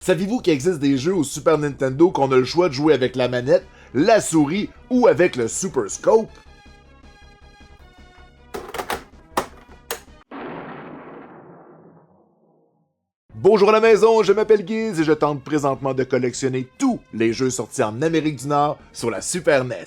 Saviez-vous qu'il existe des jeux au Super Nintendo qu'on a le choix de jouer avec la manette, la souris ou avec le Super Scope? Bonjour à la maison, je m'appelle Guiz et je tente présentement de collectionner tous les jeux sortis en Amérique du Nord sur la Super NES.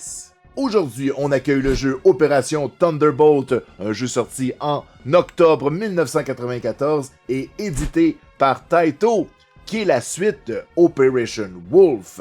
Aujourd'hui, on accueille le jeu Opération Thunderbolt, un jeu sorti en octobre 1994 et édité par Taito, qui est la suite de Operation Wolf.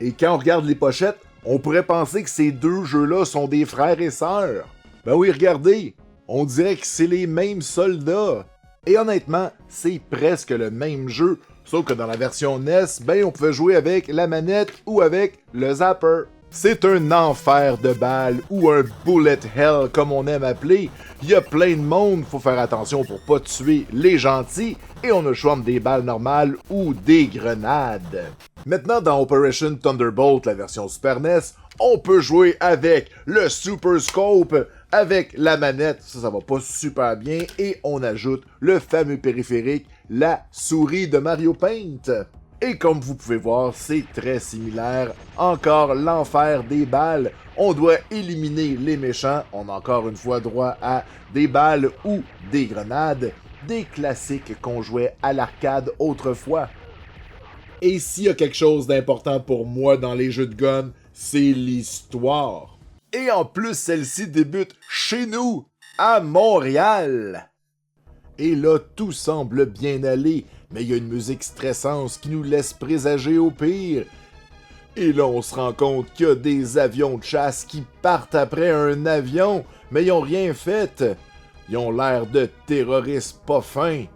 Et quand on regarde les pochettes, on pourrait penser que ces deux jeux-là sont des frères et sœurs. Ben oui, regardez, on dirait que c'est les mêmes soldats. Et honnêtement, c'est presque le même jeu, sauf que dans la version NES, ben on pouvait jouer avec la manette ou avec le zapper. C'est un enfer de balles ou un bullet hell comme on aime appeler. Il y a plein de monde, faut faire attention pour pas tuer les gentils et on a le choix entre des balles normales ou des grenades. Maintenant dans Operation Thunderbolt, la version Super NES, on peut jouer avec le Super Scope, avec la manette, ça va pas super bien, et on ajoute le fameux périphérique, la souris de Mario Paint. Et comme vous pouvez voir, c'est très similaire. Encore l'enfer des balles. On doit éliminer les méchants. On a encore une fois droit à des balles ou des grenades. Des classiques qu'on jouait à l'arcade autrefois. Et s'il y a quelque chose d'important pour moi dans les jeux de gun, c'est l'histoire. Et en plus, celle-ci débute chez nous, à Montréal. Et là, tout semble bien aller, mais il y a une musique stressante qui nous laisse présager au pire. Et là, on se rend compte qu'il y a des avions de chasse qui partent après un avion, mais ils ont rien fait. Ils ont l'air de terroristes pas fins.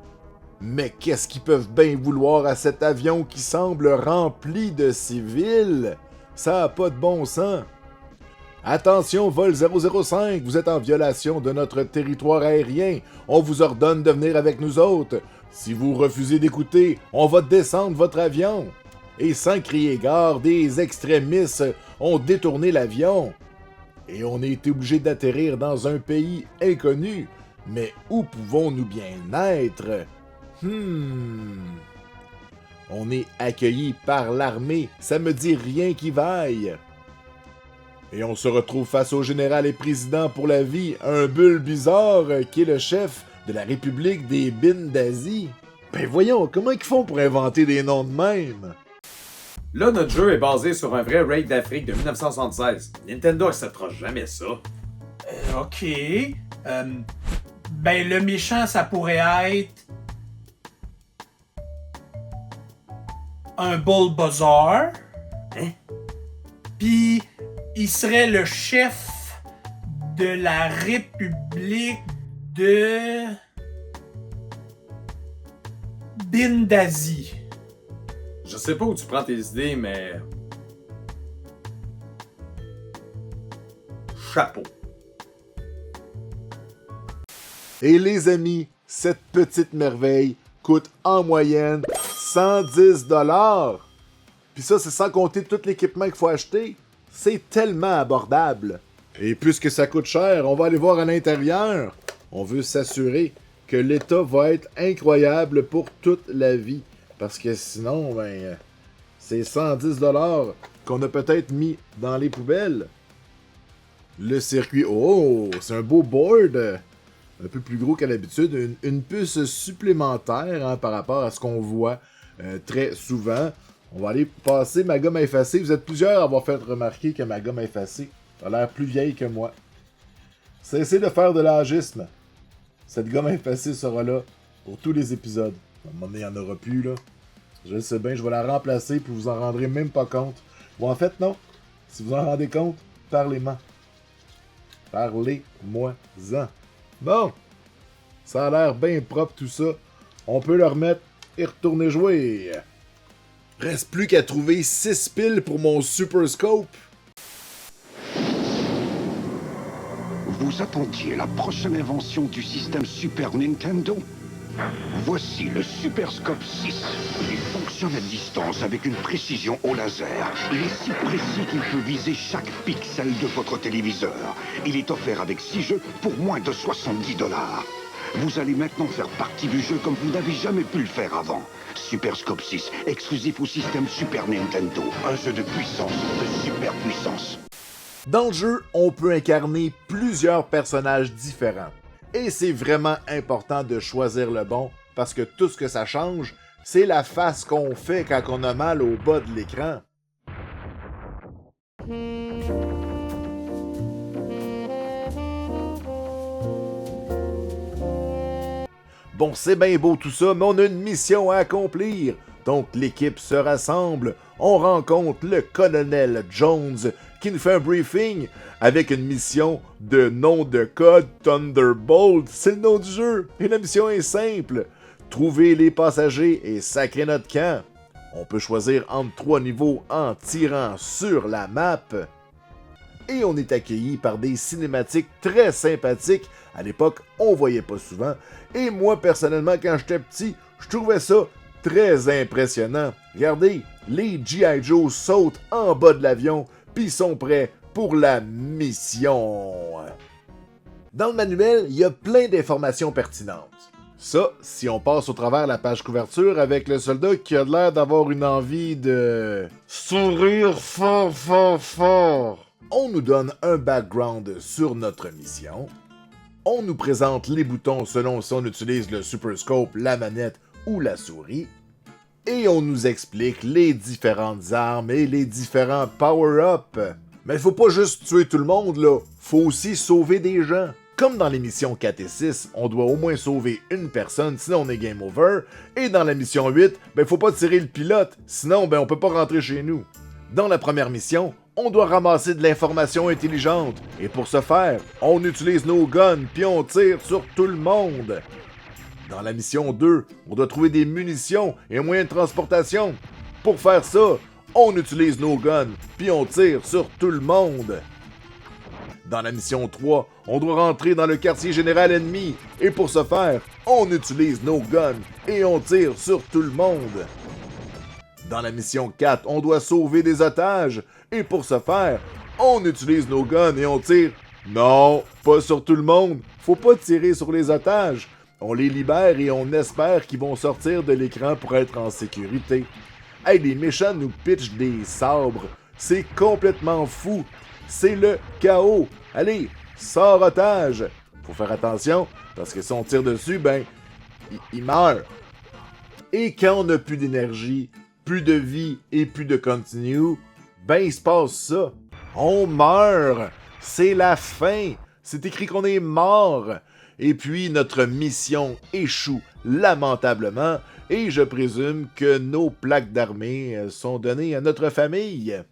Mais qu'est-ce qu'ils peuvent bien vouloir à cet avion qui semble rempli de civils? Ça a pas de bon sens. Attention, vol 005, vous êtes en violation de notre territoire aérien. On vous ordonne de venir avec nous autres. Si vous refusez d'écouter, on va descendre votre avion. Et sans crier gare, des extrémistes ont détourné l'avion. Et on a été obligé d'atterrir dans un pays inconnu. Mais où pouvons-nous bien être? On est accueillis par l'armée, ça me dit rien qui vaille. Et on se retrouve face au général et président pour la vie, un bulle bizarre qui est le chef de la République des Bines d'Asie. Ben voyons, comment ils font pour inventer des noms de même? Là, notre jeu est basé sur un vrai raid d'Afrique de 1976. Nintendo acceptera jamais ça. Ok. Ben, le méchant, ça pourrait être... un Bulbasaur. Hein? Puis, il serait le chef de la République de... Bindazi. Je sais pas où tu prends tes idées, mais... chapeau. Et les amis, cette petite merveille coûte en moyenne 110$. Puis ça, c'est sans compter tout l'équipement qu'il faut acheter. C'est tellement abordable. Et puisque ça coûte cher, on va aller voir à l'intérieur. On veut s'assurer que l'état va être incroyable pour toute la vie. Parce que sinon, ben, c'est 110$ qu'on a peut-être mis dans les poubelles. Le circuit, oh, c'est un beau board. Un peu plus gros qu'à l'habitude. Une puce supplémentaire hein, par rapport à ce qu'on voit très souvent. On va aller passer ma gomme à effacer. Vous êtes plusieurs à avoir fait remarquer que ma gomme à effacer a l'air plus vieille que moi. Cessez de faire de l'agisme. Cette gomme à effacer sera là pour tous les épisodes. À un moment donné, il n'y en aura plus, là. Je le sais bien, je vais la remplacer, puis vous en rendrez même pas compte. Ou en fait, non. Si vous en rendez compte, parlez-moi. Parlez-moi-en. Bon. Ça a l'air bien propre, tout ça. On peut le remettre et retourner jouer. Reste plus qu'à trouver 6 piles pour mon Super Scope. Vous attendiez la prochaine invention du système Super Nintendo? Voici le Super Scope 6. Il fonctionne à distance avec une précision au laser. Il est si précis qu'il peut viser chaque pixel de votre téléviseur. Il est offert avec 6 jeux pour moins de 70$. Vous allez maintenant faire partie du jeu comme vous n'avez jamais pu le faire avant. Super Scope 6, exclusif au système Super Nintendo. Un jeu de puissance, de super puissance. Dans le jeu, on peut incarner plusieurs personnages différents. Et c'est vraiment important de choisir le bon, parce que tout ce que ça change, c'est la face qu'on fait quand on a mal au bas de l'écran. Bon, c'est bien beau tout ça, mais on a une mission à accomplir. Donc l'équipe se rassemble, on rencontre le colonel Jones qui nous fait un briefing avec une mission de nom de code Thunderbolt, c'est le nom du jeu. Et la mission est simple, trouver les passagers et sacrer notre camp. On peut choisir entre 3 niveaux en tirant sur la map. Et on est accueilli par des cinématiques très sympathiques. À l'époque, on voyait pas souvent. Et moi, personnellement, quand j'étais petit, je trouvais ça très impressionnant. Regardez, les G.I. Joe sautent en bas de l'avion, puis sont prêts pour la mission. Dans le manuel, il y a plein d'informations pertinentes. Ça, si on passe au travers la page couverture avec le soldat qui a l'air d'avoir une envie de sourire fort, fort, fort. On nous donne un background sur notre mission. On nous présente les boutons selon si on utilise le Super Scope, la manette ou la souris. Et on nous explique les différentes armes et les différents power-ups. Mais il faut pas juste tuer tout le monde, là. Faut aussi sauver des gens. Comme dans les missions 4 et 6, on doit au moins sauver une personne, sinon on est game over. Et dans la mission 8, faut pas tirer le pilote, sinon on peut pas rentrer chez nous. Dans la première mission, on doit ramasser de l'information intelligente. Et pour ce faire, on utilise nos guns puis on tire sur tout le monde. Dans la mission 2, on doit trouver des munitions et un moyen de transportation. Pour faire ça, on utilise nos guns puis on tire sur tout le monde. Dans la mission 3, on doit rentrer dans le quartier général ennemi. Et pour ce faire, on utilise nos guns et on tire sur tout le monde. Dans la mission 4, on doit sauver des otages. Et pour ce faire, on utilise nos guns et on tire... Non, pas sur tout le monde. Faut pas tirer sur les otages. On les libère et on espère qu'ils vont sortir de l'écran pour être en sécurité. Hey, les méchants nous pitchent des sabres. C'est complètement fou. C'est le chaos. Allez, sors otage. Faut faire attention, parce que si on tire dessus, il meurt. Et quand on n'a plus d'énergie, plus de vie et plus de continue, il se passe ça. On meurt. C'est la fin. C'est écrit qu'on est mort. Et puis, notre mission échoue lamentablement, et je présume que nos plaques d'armée sont données à notre famille.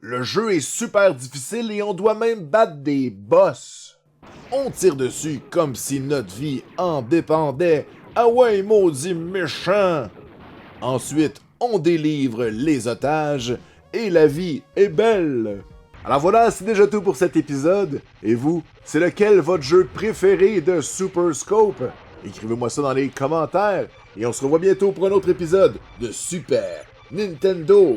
Le jeu est super difficile et on doit même battre des boss. On tire dessus comme si notre vie en dépendait. Ah ouais, maudit méchant! Ensuite, on délivre les otages et la vie est belle. Alors voilà, c'est déjà tout pour cet épisode. Et vous, c'est lequel votre jeu préféré de Super Scope? Écrivez-moi ça dans les commentaires et on se revoit bientôt pour un autre épisode de Super Nintendo.